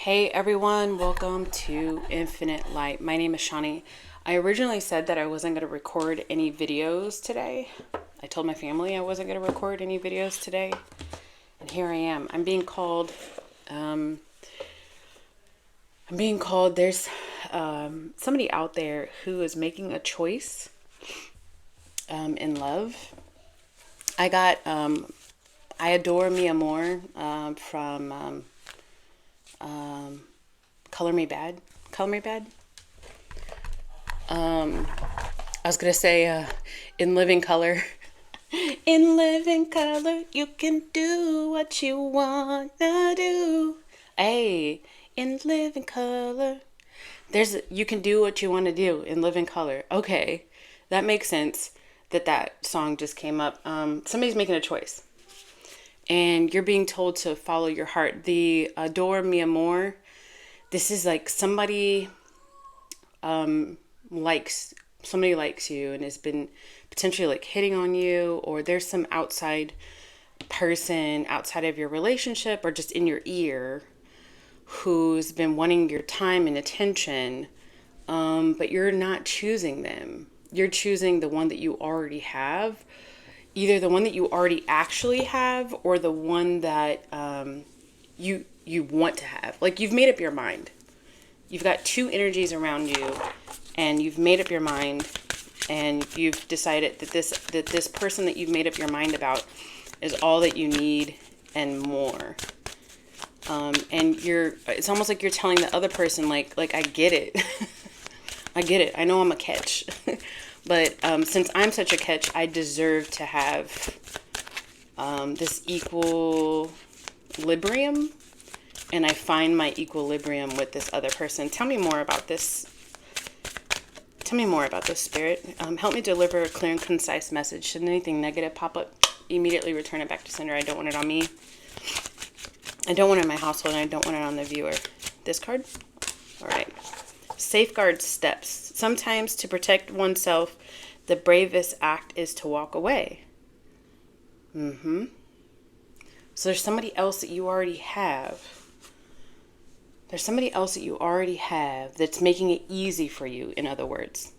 Hey everyone, welcome to Infinite Light. My name is Shani. I originally said that I wasn't going to record any videos today. I told my family I wasn't going to record any videos today. And here I am. I'm being called. There's somebody out there who is making a choice in love. I got I Adore Mi Amor from Color Me Bad. Color Me Bad. I was gonna say In Living Color. In living color, you can do what you wanna do. Hey, in living color, you can do what you want to do in living color. Okay, that makes sense. That song just came up. Somebody's making a choice, and you're being told to follow your heart. The Adore Mi Amor. This is like likes somebody likes you and has been potentially like hitting on you, or there's some outside person outside of your relationship or just in your ear who's been wanting your time and attention, but you're not choosing them. You're choosing the one that you already have, either the one that you already actually have or the one that you want to have. Like, you've made up your mind. You've got two energies around you, and you've made up your mind, and you've decided that this person that you've made up your mind about is all that you need and more. And it's almost like you're telling the other person, like I get it. I get it. I know I'm a catch. But since I'm such a catch, I deserve to have this equilibrium. And I find my equilibrium with this other person. Tell me more about this. Tell me more about this, Spirit. Help me deliver a clear and concise message. Should anything negative pop up, immediately return it back to sender. I don't want it on me. I don't want it in my household, and I don't want it on the viewer. This card? All right. Safeguard steps. Sometimes to protect oneself, the bravest act is to walk away. So there's somebody else that you already have. There's somebody else that you already have that's making it easy for you, in other words.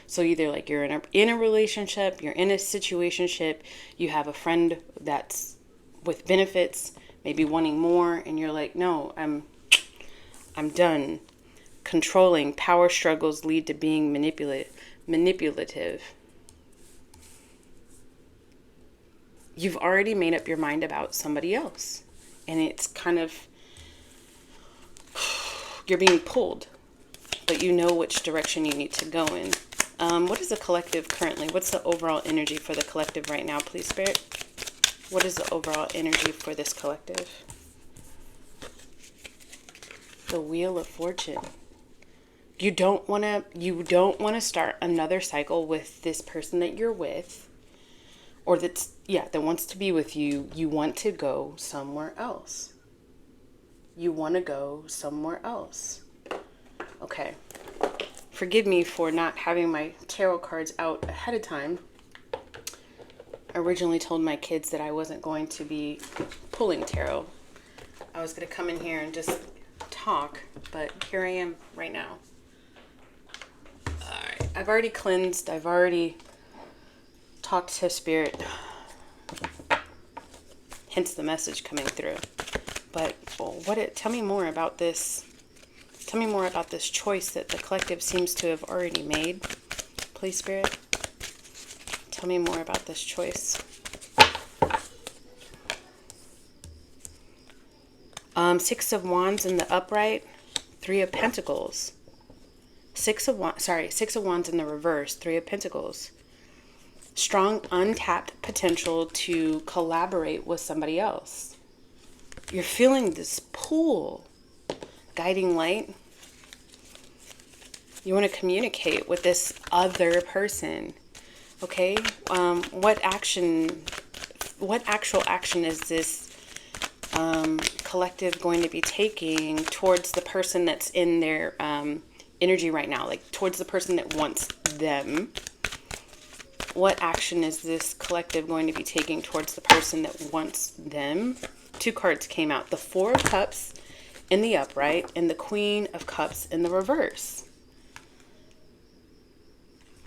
So either like you're in a relationship, you're in a situationship, you have a friend that's with benefits, maybe wanting more, and you're like, no, I'm done. Controlling. Power struggles lead to being manipulative. You've already made up your mind about somebody else, and it's kind of, you're being pulled, but you know which direction you need to go in. What is the collective currently? What's the overall energy for the collective right now, please, Spirit? What is the overall energy for this collective? The Wheel of Fortune. You don't want to start another cycle with this person that you're with, or that wants to be with you. You want to go somewhere else. You want to go somewhere else. Okay. Forgive me for not having my tarot cards out ahead of time. I originally told my kids that I wasn't going to be pulling tarot. I was going to come in here and just talk, but here I am right now. Alright. I've already cleansed. I've already talked to Spirit. Hence the message coming through. But tell me more about this. Tell me more about this choice that the collective seems to have already made. Please, Spirit. Tell me more about this choice. Six of Wands in the upright. Three of Pentacles. Six of Wands in the reverse. Three of Pentacles. Strong untapped potential to collaborate with somebody else. You're feeling this pull. Guiding light. You want to communicate with this other person. Okay? What actual action is this collective going to be taking towards the person that's in their energy right now? Like, towards the person that wants them. What action is this collective going to be taking towards the person that wants them? Two cards came out. The Four of Cups in the upright, and the Queen of Cups in the reverse.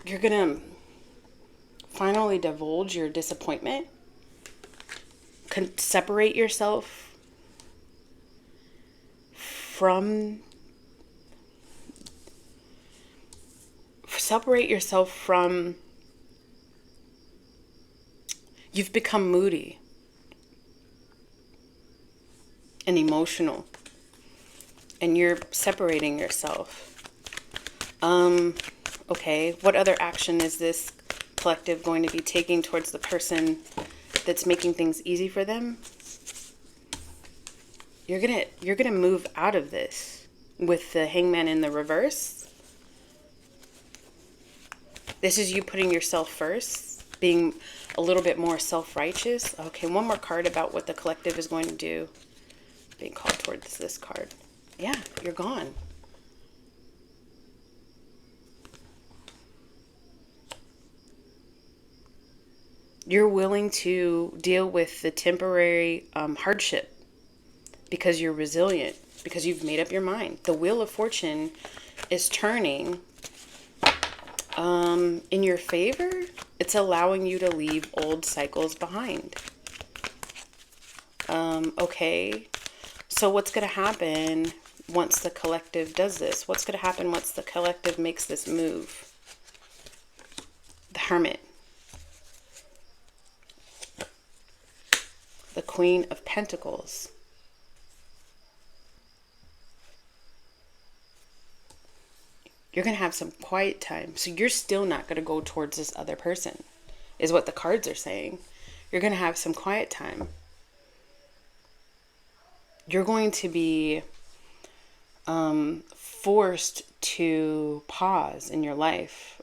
You're going to finally divulge your disappointment, separate yourself from you've become moody and emotional, and you're separating yourself. Okay, what other action is this collective going to be taking towards the person that's making things easy for them? You're gonna move out of this with the Hangman in the reverse. This is you putting yourself first, being a little bit more self-righteous. Okay, one more card about what the collective is going to do. Being called towards this card. Yeah, you're gone. You're willing to deal with the temporary hardship because you're resilient, because you've made up your mind. The Wheel of Fortune is turning in your favor. It's allowing you to leave old cycles behind. Okay, so what's going to happen once the collective does this? What's going to happen once the collective makes this move? The Hermit. The Queen of Pentacles. You're going to have some quiet time. So you're still not going to go towards this other person, is what the cards are saying. You're going to have some quiet time. You're going to be forced to pause in your life.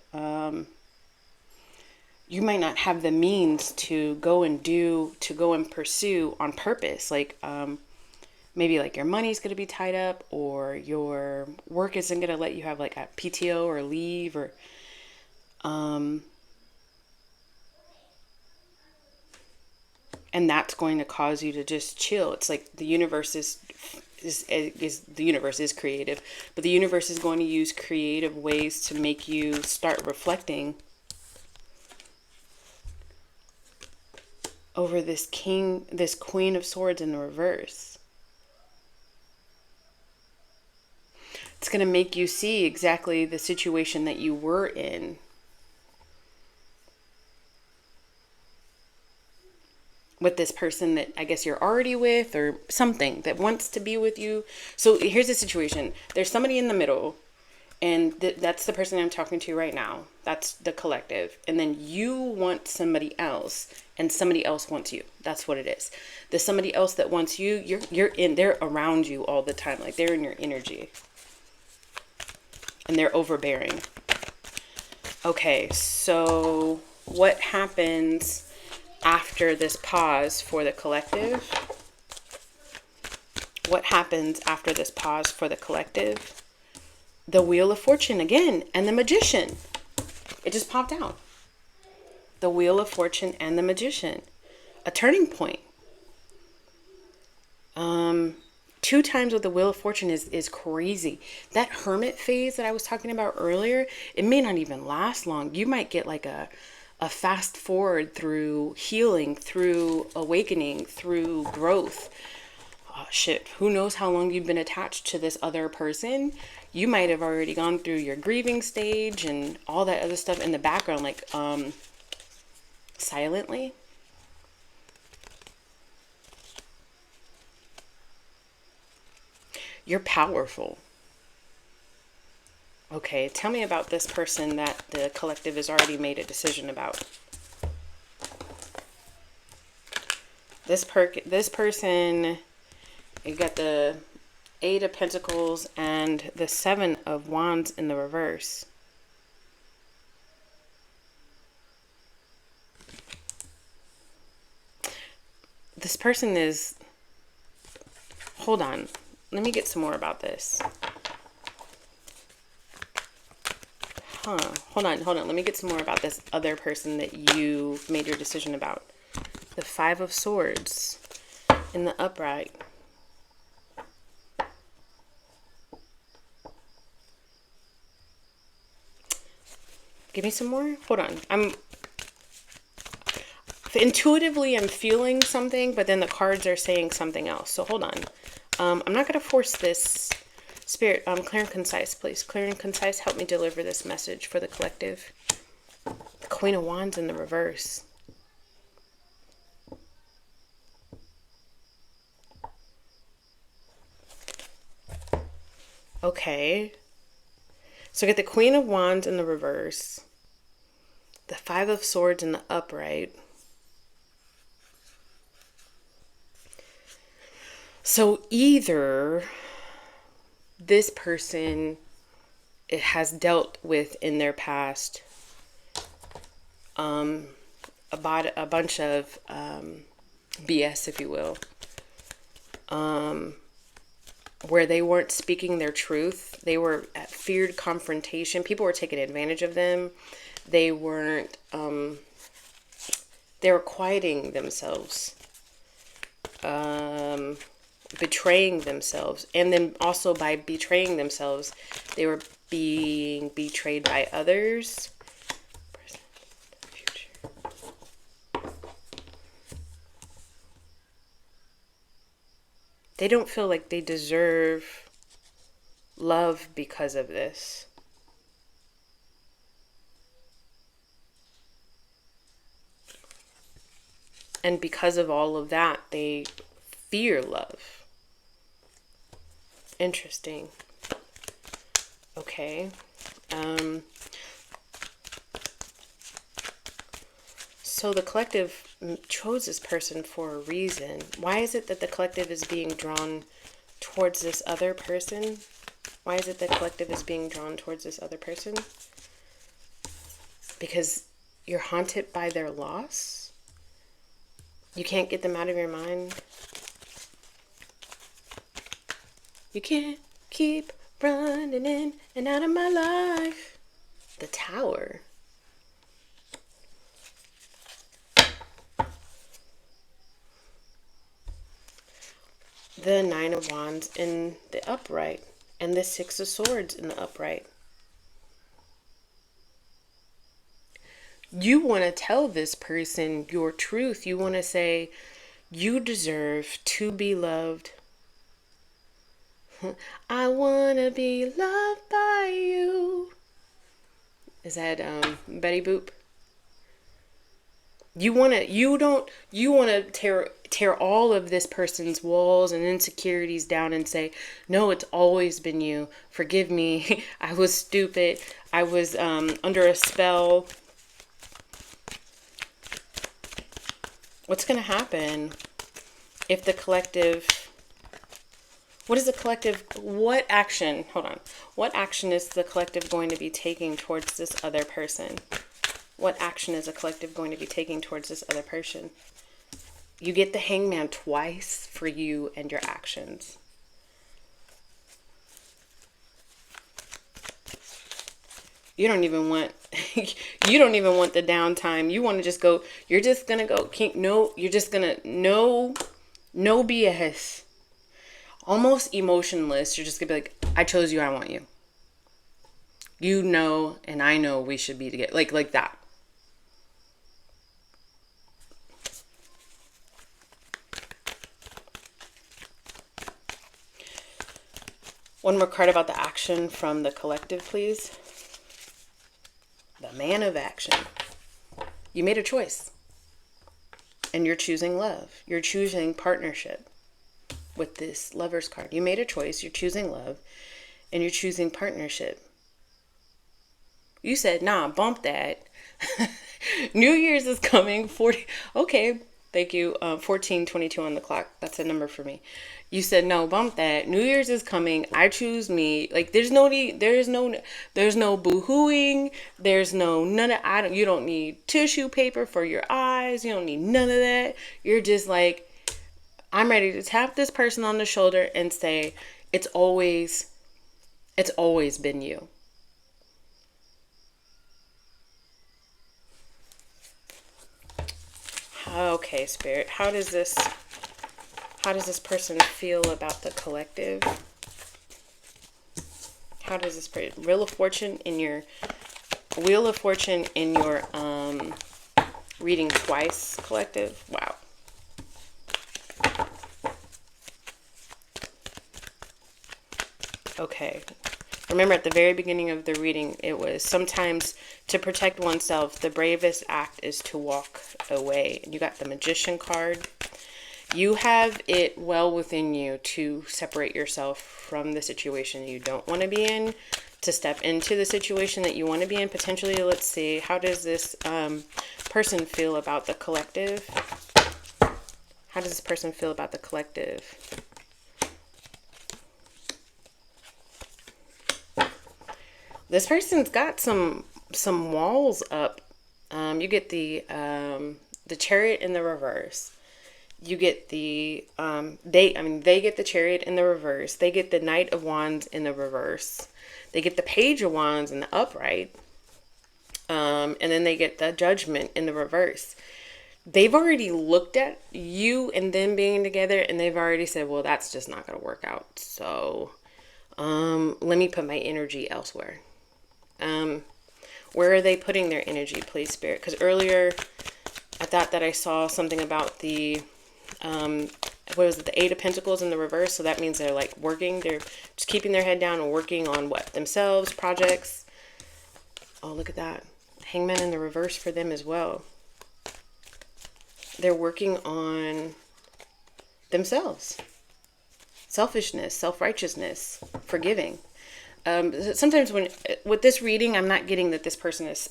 You might not have the means to go and pursue on purpose. Like, maybe like your money's going to be tied up, or your work isn't going to let you have like a PTO or leave, or, and that's going to cause you to just chill. It's like the universe is the universe is creative, but the universe is going to use creative ways to make you start reflecting over this Queen of Swords in the reverse. It's going to make you see exactly the situation that you were in. With this person that I guess you're already with, or something that wants to be with you. So here's the situation. There's somebody in the middle, and that's the person I'm talking to right now. That's the collective. And then you want somebody else, and somebody else wants you. That's what it is. The somebody else that wants you, they're around you all the time. Like, they're in your energy. And they're overbearing. Okay, so what happens after this pause for the collective? What happens after this pause for the collective? The Wheel of Fortune again, and the Magician. It just popped out. The Wheel of Fortune and the Magician. A turning point. 2 times with the Wheel of Fortune is crazy. That Hermit phase that I was talking about earlier, it may not even last long. You might get like a fast forward through healing, through awakening, through growth. Oh, shit. Who knows how long you've been attached to this other person? You might have already gone through your grieving stage and all that other stuff in the background, like silently. You're powerful. Okay, tell me about this person that the collective has already made a decision about. This person, you got the 8 of Pentacles and the 7 of Wands in the reverse. This person is, hold on, let me get some more about this. Hold on. Let me get some more about this other person that you made your decision about. The 5 of Swords in the upright. Give me some more. Hold on. Intuitively I'm feeling something, but then the cards are saying something else. So hold on. I'm not going to force this. Spirit, clear and concise, please. Clear and concise. Help me deliver this message for the collective. The Queen of Wands in the reverse. Okay. So get the Queen of Wands in the reverse. The Five of Swords in the upright. So either this person it has dealt with in their past about a bunch of BS, if you will, where they weren't speaking their truth. They were at feared confrontation. People were taking advantage of them. They weren't, they were quieting themselves, betraying themselves. And then also by betraying themselves, they were being betrayed by others. Present, future. They don't feel like they deserve love because of this. And because of all of that, they fear love. Interesting. Okay. So the collective chose this person for a reason. Why is it that the collective is being drawn towards this other person? Why is it the collective is being drawn towards this other person? Because you're haunted by their loss? You can't get them out of your mind? You can't keep running in and out of my life. The Tower. The Nine of Wands in the upright. And the Six of Swords in the upright. You want to tell this person your truth. You want to say, you deserve to be loved. I want to be loved by you. Is that Betty Boop? You want to tear all of this person's walls and insecurities down and say, no, it's always been you. Forgive me. I was stupid. I was under a spell. What's going to happen if the collective... What is the collective... What action... Hold on. What action is the collective going to be taking towards this other person? What action is a collective going to be taking towards this other person? You get the Hangman twice for you and your actions. You don't even want... you don't even want the downtime. You want to just go... You're just going to go... No, you're just going to... No BS. Almost emotionless. You're just going to be like, I chose you, I want you. You know, and I know we should be together. Like that. One more card about the action from the collective, please. The Man of Action. You made a choice. And you're choosing love. You're choosing partnership with this Lover's card. You made a choice. You're choosing love. And you're choosing partnership. You said, nah, bump that. New Year's is coming. 40. Okay. Thank you. 1422 on the clock. That's a number for me. You said, no, bump that. New Year's is coming. I choose me. Like, there's no boo-hooing. There's no, you don't need tissue paper for your eyes. You don't need none of that. You're just like, I'm ready to tap this person on the shoulder and say, it's always been you. Okay, Spirit. How does this person feel about the collective? How does this person... Wheel of Fortune in your Wheel of Fortune in your reading twice collective. Wow. Okay. Remember at the very beginning of the reading, it was sometimes to protect oneself, the bravest act is to walk away. You got the Magician card. You have it well within you to separate yourself from the situation you don't want to be in, to step into the situation that you want to be in. Potentially, let's see, how does this person feel about the collective? How does this person feel about the collective? This person's got some walls up. You get the Chariot in the reverse. You get the they get the Chariot in the reverse. They get the Knight of Wands in the reverse. They get the Page of Wands in the upright. And then they get the Judgment in the reverse. They've already looked at you and them being together, and they've already said, well, that's just not going to work out. So let me put my energy elsewhere. Where are they putting their energy, please, Spirit? Because earlier I thought that I saw something about the what was it, the Eight of Pentacles in the reverse. So that means they're like working, they're just keeping their head down and working on what? Themselves, projects. Oh, look at that. Hangman in the reverse for them as well. They're working on themselves. Selfishness, self-righteousness, forgiving. Sometimes with this reading, I'm not getting that this person is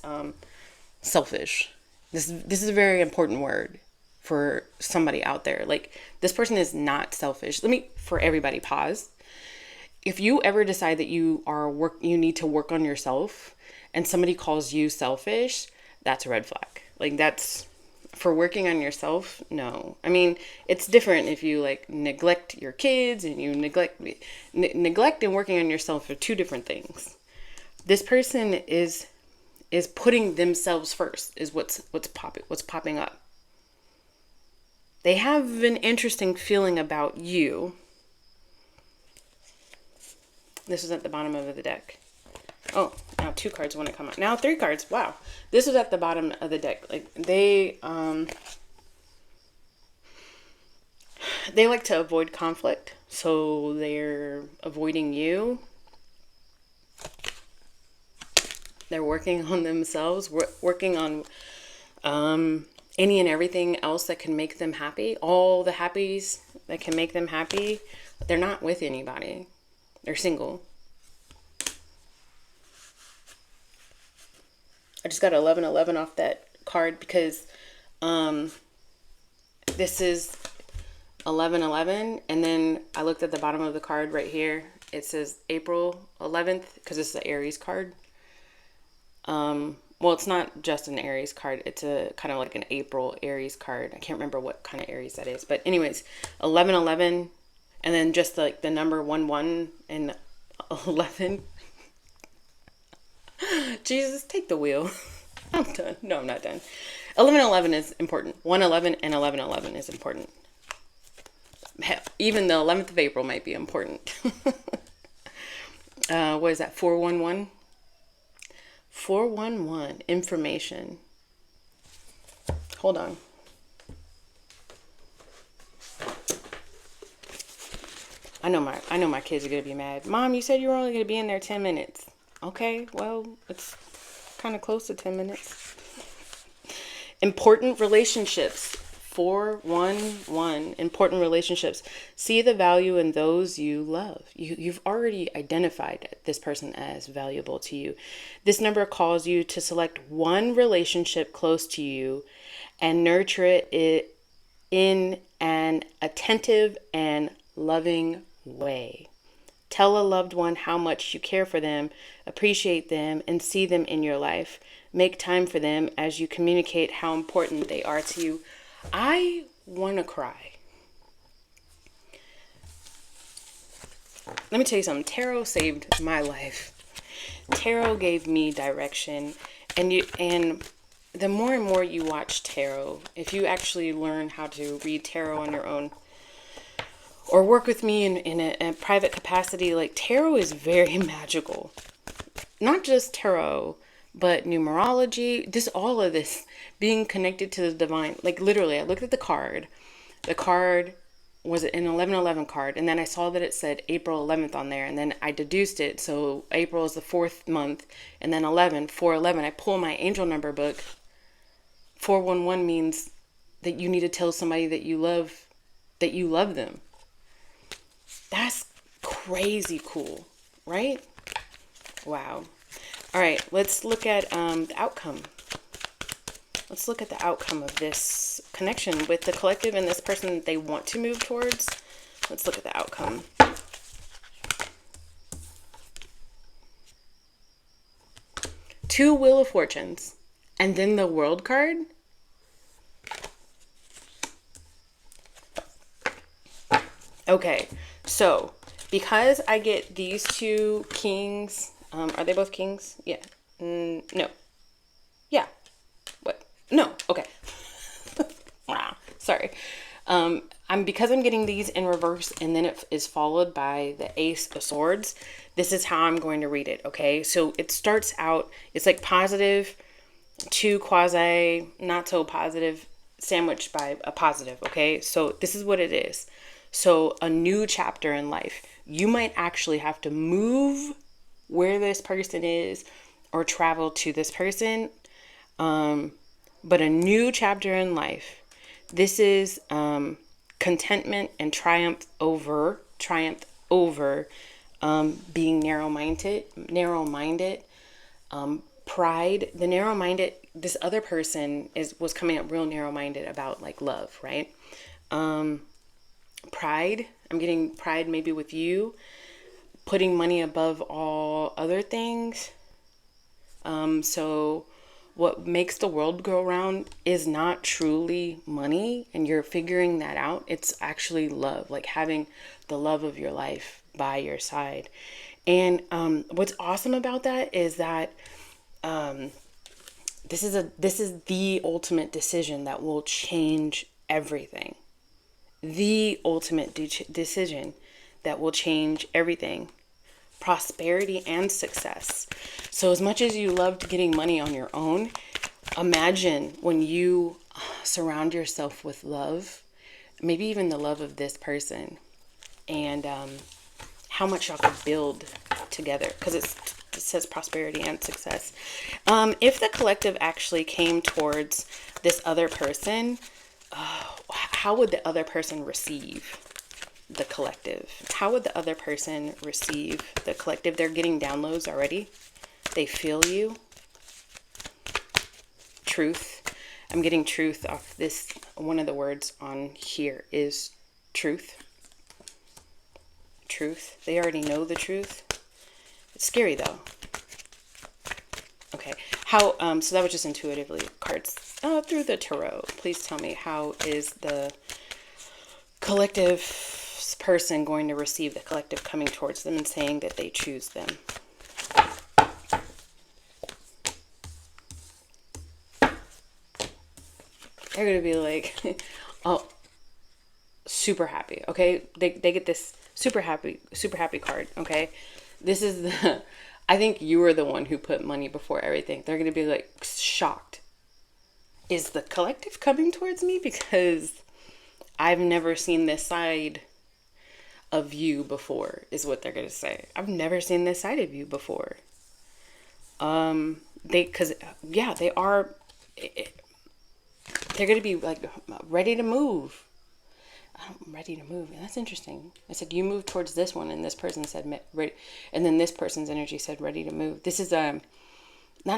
selfish. This is a very important word for somebody out there. Like, this person is not selfish. For everybody, pause. If you ever decide that you need to work on yourself and somebody calls you selfish, that's a red flag. Like, that's for working on yourself. No, I mean, it's different if you like neglect your kids and you neglect and working on yourself are two different things. This person is putting themselves first, is what's popping up. They have an interesting feeling about you. This is at the bottom of the deck. Oh, now 2 cards want to come out. Now 3 cards. Wow. This was at the bottom of the deck. Like, they like to avoid conflict. So they're avoiding you. They're working on themselves, working on any and everything else that can make them happy. All the happies that can make them happy. They're not with anybody. They're single. I just got 1111 off that card because this is 1111, and then I looked at the bottom of the card right here. It says April 11th because it's the Aries card. Well, it's not just an Aries card. It's a kind of like an April Aries card. I can't remember what kind of Aries that is, but anyways, 1111, and then just like the number 11 and 11. Jesus, take the wheel. I'm done. No, I'm not done. 1111 is important. 111 and 1111 is important. Hell, even the 11th of April might be important. What is that? 411? 411. Information. Hold on. I know my kids are gonna be mad. Mom, you said you were only gonna be in there 10 minutes. Okay, well, it's kind of close to 10 minutes. Important relationships. 411. Important relationships. See the value in those you love. You've already identified this person as valuable to you. This number calls you to select one relationship close to you and nurture it in an attentive and loving way. Tell a loved one how much you care for them, appreciate them, and see them in your life. Make time for them as you communicate how important they are to you. I want to cry. Let me tell you something. Tarot saved my life. Tarot gave me direction. And the more and more you watch tarot, if you actually learn how to read tarot on your own, or work with me in a private capacity, like, tarot is very magical. Not just tarot, but numerology, this, all of this being connected to the divine, like literally, I looked at the card. The card was an 1111 card, and then I saw that it said April 11th on there, and then I deduced it. So April is the fourth month, and then 11, 411. I pull my angel number book. 411 means that you need to tell somebody that you love them. That's crazy cool, right? Wow. All right, let's look at the outcome. Let's look at the outcome of this connection with the collective and this person that they want to move towards. Let's look at the outcome. Two Wheel of Fortunes. And then the World card. Okay, so because I get these two kings, are they both kings? Yeah. No. Yeah. What? No. Okay. Wow. Sorry. Because I'm getting these in reverse, and then it is followed by the Ace of Swords. This is how I'm going to read it. Okay. So it starts out, it's like positive to quasi not so positive, sandwiched by a positive. Okay. So this is what it is. So a new chapter in life. You might actually have to move where this person is or travel to this person. But a new chapter in life. This is contentment and triumph over being narrow-minded, pride. The narrow-minded, this other person was coming up real narrow-minded about like love, right? Pride. I'm getting pride maybe with you, putting money above all other things. So what makes the world go round is not truly money, and you're figuring that out. It's actually love, like having the love of your life by your side. And what's awesome about that is that this is the ultimate decision that will change everything. The ultimate decision that will change everything. Prosperity and success. So as much as you loved getting money on your own, imagine when you surround yourself with love, maybe even the love of this person, and how much y'all could build together, because it says prosperity and success. If the collective actually came towards this other person, how would the other person receive the collective? How would the other person receive the collective? They're getting downloads already. They feel you. Truth. I'm getting truth off this. One of the words on here is truth. Truth. They already know the truth. It's scary though. Okay. How, so that was just intuitively cards through the tarot. Please tell me, how is the collective person going to receive the collective coming towards them and saying that they choose them? They're going to be like, oh, super happy. Okay. They get this super happy card. Okay. This is the, I think you were the one who put money before everything. They're going to be like shocked. Is the collective coming towards me? Because I've never seen this side of you before, is what they're going to say. I've never seen this side of you before. They are, they're going to be like ready to move. I'm ready to move. And that's interesting. I said, you move towards this one, and this person said, ready. And then this person's energy said, ready to move. This is not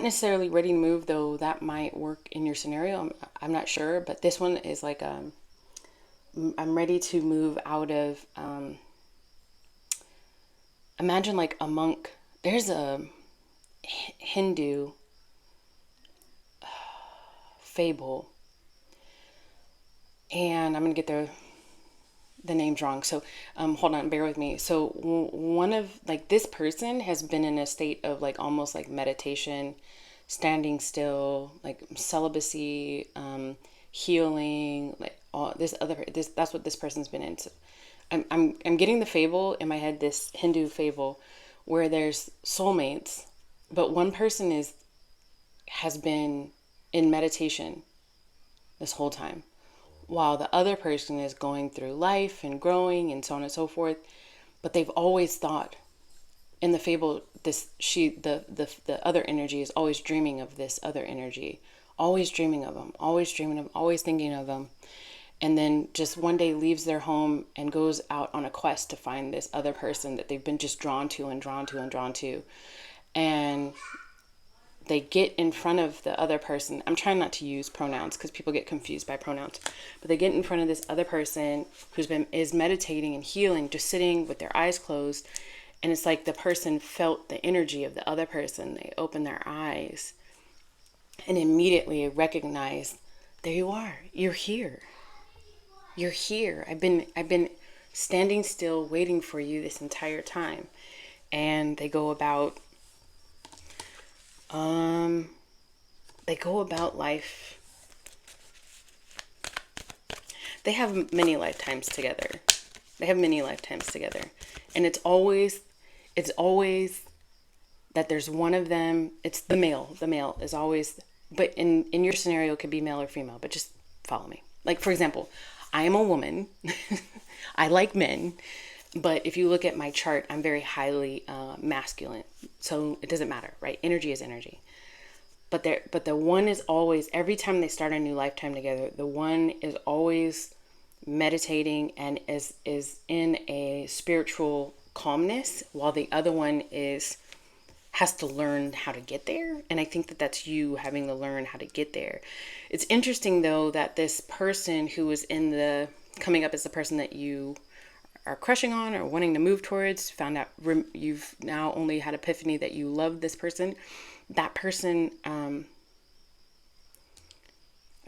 necessarily ready to move, though that might work in your scenario. I'm not sure, but this one is like, I'm ready to move out of, imagine like a monk. There's a Hindu fable, and I'm going to get the names wrong. So, hold on, bear with me. So one of, like, this person has been in a state of like, almost like meditation, standing still, like celibacy, healing, like all this that's what this person's been in. So I'm getting the fable in my head, this Hindu fable where there's soulmates, but one person is has been in meditation this whole time, while the other person is going through life and growing and so on and so forth. But they've always thought in the fable, the other energy is always dreaming of this other energy, always dreaming of them, always dreaming of them, always thinking of them. And then just one day leaves their home and goes out on a quest to find this other person that they've been just drawn to and drawn to and drawn to. And they get in front of the other person. I'm trying not to use pronouns because people get confused by pronouns. But they get in front of this other person is meditating and healing, just sitting with their eyes closed. And it's like the person felt the energy of the other person. They open their eyes and immediately recognize, there you are. You're here. You're here. I've been standing still waiting for you this entire time. And they go about life. They have many lifetimes together. And it's always that there's one of them. It's the male. The male is always, but in your scenario, it could be male or female, but just follow me. Like, for example, I am a woman. I like men. But if you look at my chart, I'm very highly masculine. So it doesn't matter, right? Energy is energy. But the one is always, every time they start a new lifetime together, the one is always meditating and is in a spiritual calmness, while the other one has to learn how to get there. And I think that that's you having to learn how to get there. It's interesting, though, that this person who is coming up as the person that you are crushing on or wanting to move towards, found out you've now only had epiphany that you love this person. That person, I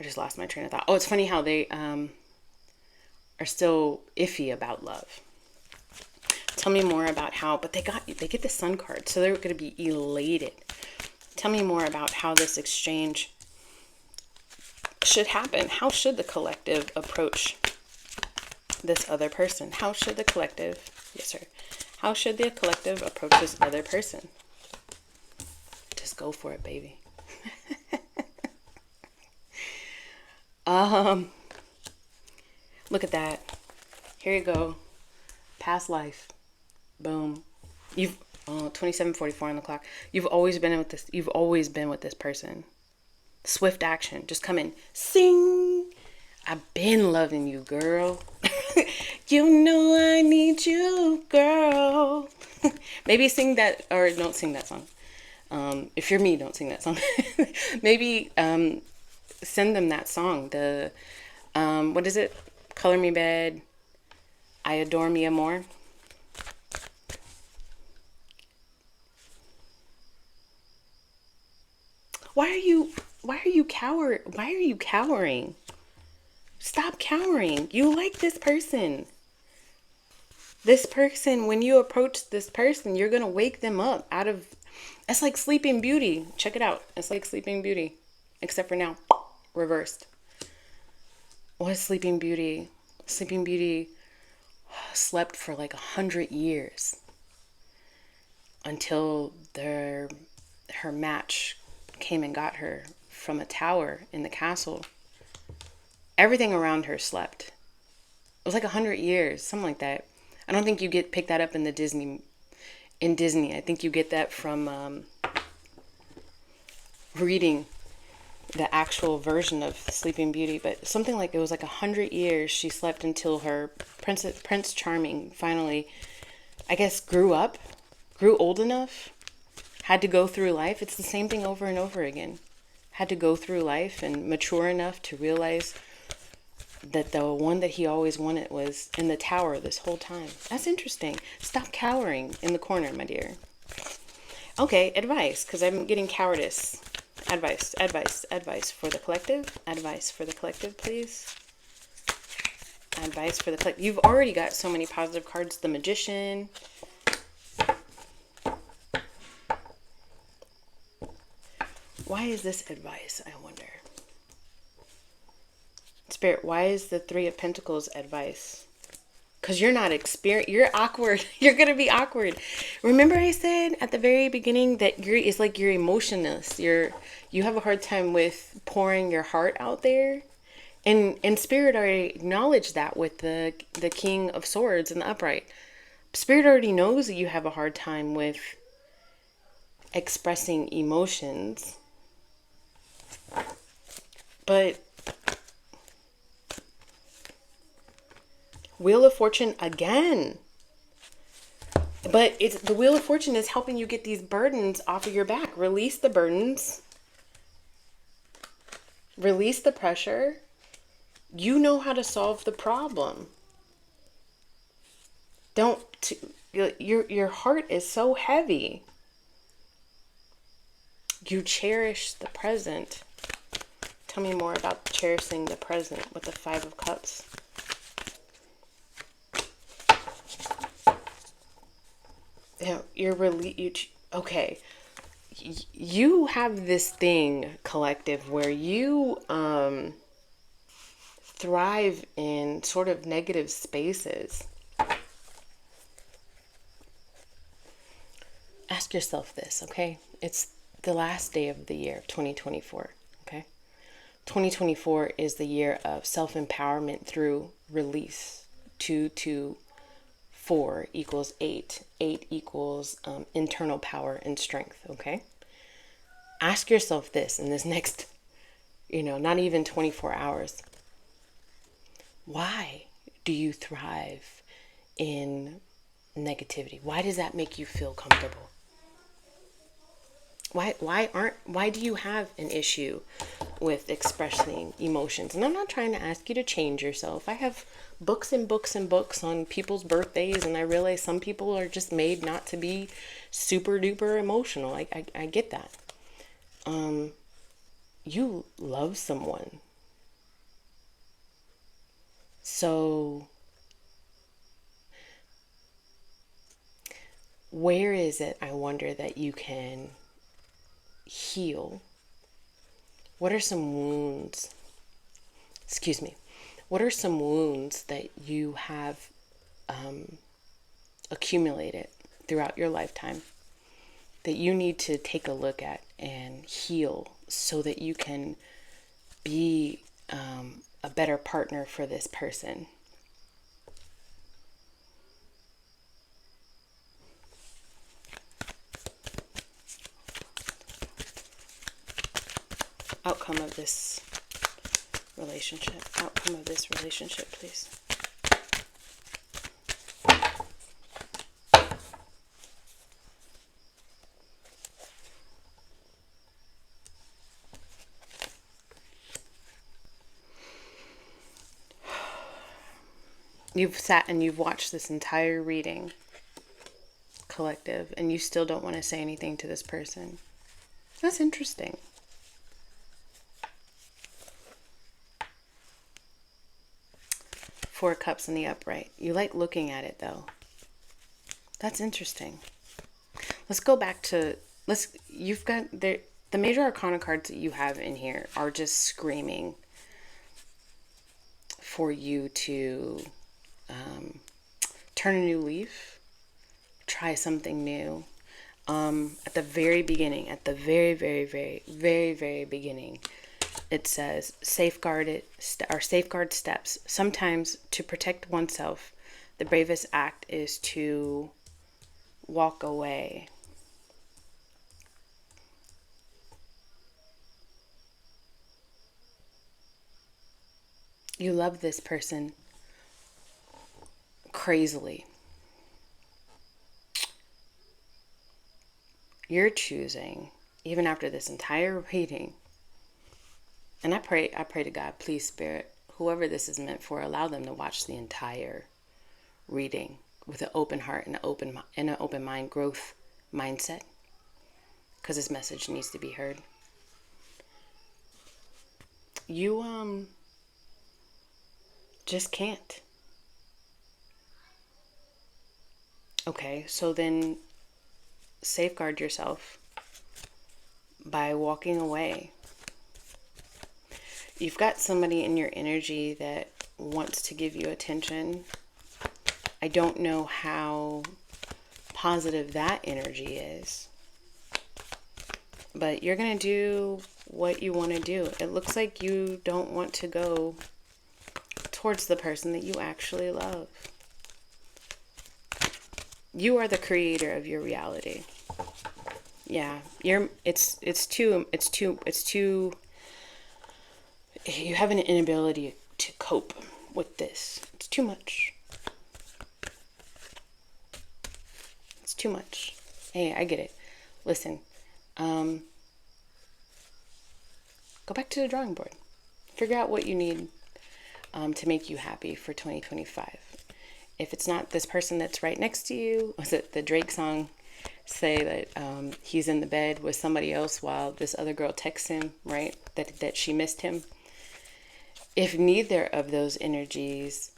just lost my train of thought. Oh, it's funny how they are still iffy about love. Tell me more about how, but they get the sun card, so they're going to be elated. Tell me more about how this exchange should happen. How should the collective approach this other person? How should the collective, yes sir, how should the collective approach this other person? Just go for it, baby. Look at that. Here you go. Past life. Boom. You've 27:44 on the clock. You've always been with this person. Swift action. Just come in. Sing. I've been loving you, girl. You know I need you, girl. Maybe sing that, or don't sing that song. If you're me, don't sing that song. Maybe send them that song. The what is it? Color Me Bad. I Adore Me Amor. Why are you cowering? Stop cowering. You like this person. This person, when you approach this person, you're going to wake them up out of, it's like Sleeping Beauty. Check it out. It's like Sleeping Beauty, except for now, reversed. What is Sleeping Beauty? Sleeping Beauty slept for like 100 years until her match came and got her from a tower in the castle. Everything around her slept. It was like 100 years, something like that. I don't think you pick that up in Disney. I think you get that from reading the actual version of Sleeping Beauty. But something like, it was like 100 years she slept until her Prince Charming finally, I guess, grew old enough, had to go through life. It's the same thing over and over again. Had to go through life and mature enough to realize that the one that he always wanted was in the tower this whole time. That's interesting. Stop cowering in the corner, my dear. Okay, advice, because I'm getting cowardice. Advice for the collective. Advice for the collective, please. Advice for the collective. You've already got so many positive cards. The Magician. Why is this advice, I wonder? Spirit, why is the Three of Pentacles advice? Because you're not you're awkward. You're going to be awkward. Remember I said at the very beginning that it's like you're emotionless. You have a hard time with pouring your heart out there. And Spirit already acknowledged that with the King of Swords and the upright. Spirit already knows that you have a hard time with expressing emotions. But Wheel of Fortune again. But the Wheel of Fortune is helping you get these burdens off of your back. Release the burdens. Release the pressure. You know how to solve the problem. Your heart is so heavy. You cherish the present. Tell me more about cherishing the present with the Five of Cups. Okay. You have this thing, collective, where you thrive in sort of negative spaces. Ask yourself this, okay? It's the last day of the year, 2024, okay? 2024 is the year of self-empowerment through release. 2, 2, 4 equals 8. 8 equals internal power and strength, okay? Ask yourself this in this next, not even 24 hours. Why do you thrive in negativity? Why does that make you feel comfortable? Why do you have an issue with expressing emotions? And I'm not trying to ask you to change yourself. I have books and books and books on people's birthdays, and I realize some people are just made not to be super duper emotional. I get that. You love someone. So where is it, I wonder, that you can heal? What are some wounds? Excuse me. What are some wounds that you have accumulated throughout your lifetime that you need to take a look at and heal so that you can be a better partner for this person? Outcome of this relationship. Outcome of this relationship, please. You've sat and you've watched this entire reading, collective, and you still don't want to say anything to this person. That's interesting. Four of Cups in the upright. You like looking at it, though. That's interesting. Let's go back to, you've got, the major arcana cards that you have in here are just screaming for you to turn a new leaf, try something new. At the very beginning, at the very, very, very, very, very beginning, it says safeguard steps. Sometimes to protect oneself, the bravest act is to walk away. You love this person crazily. You're choosing, even after this entire reading, and I pray to God, please, Spirit, whoever this is meant for, allow them to watch the entire reading with an open heart and an open mind, growth mindset, because this message needs to be heard. You just can't. Okay, so then safeguard yourself by walking away. You've got somebody in your energy that wants to give you attention, I don't know how positive that energy is. But you're going to do what you want to do. It looks like you don't want to go towards the person that you actually love. You are the creator of your reality. Yeah, it's too you have an inability to cope with this. It's too much. It's too much. Hey, I get it. Listen, go back to the drawing board. Figure out what you need to make you happy for 2025. If it's not this person that's right next to you, was it the Drake song? Say that he's in the bed with somebody else while this other girl texts him, right? That she missed him. If neither of those energies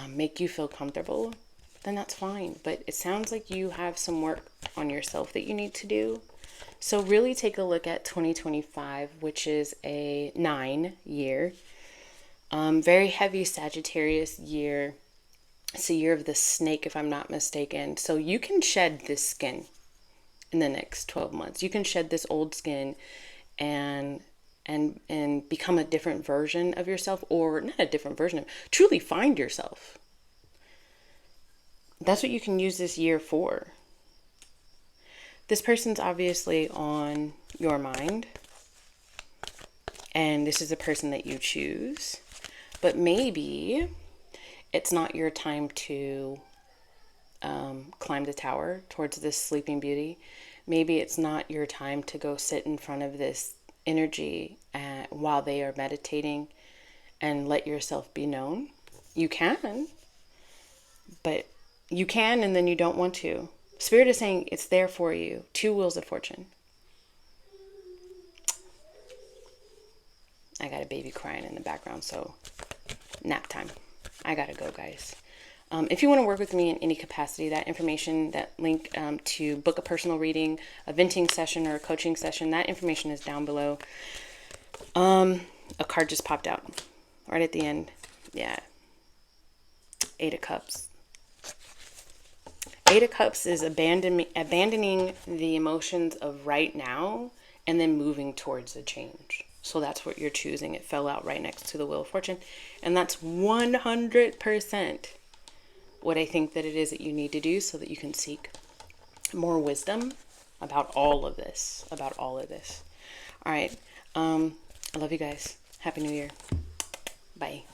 make you feel comfortable, then that's fine. But it sounds like you have some work on yourself that you need to do. So really take a look at 2025, which is a 9 year. Very heavy Sagittarius year. It's a year of the snake, if I'm not mistaken. So you can shed this skin in the next 12 months. You can shed this old skin and become a different version of yourself, or not a different version of, truly find yourself. That's what you can use this year for. This person's obviously on your mind, and this is a person that you choose, but maybe it's not your time to climb the tower towards this sleeping beauty. Maybe it's not your time to go sit in front of this energy while they are meditating and let yourself be known. You can, but you can and then you don't want to. Spirit is saying it's there for you. 2 wheels of fortune. I got a baby crying in the background, so nap time. I gotta go, guys. If you want to work with me in any capacity, that information, that link to book a personal reading, a venting session, or a coaching session, that information is down below. A card just popped out right at the end. Yeah. 8 of Cups. 8 of Cups is abandoning the emotions of right now and then moving towards a change. So that's what you're choosing. It fell out right next to the Wheel of Fortune. And that's 100% what I think that it is that you need to do so that you can seek more wisdom about all of this. All right. I love you guys. Happy New Year. Bye.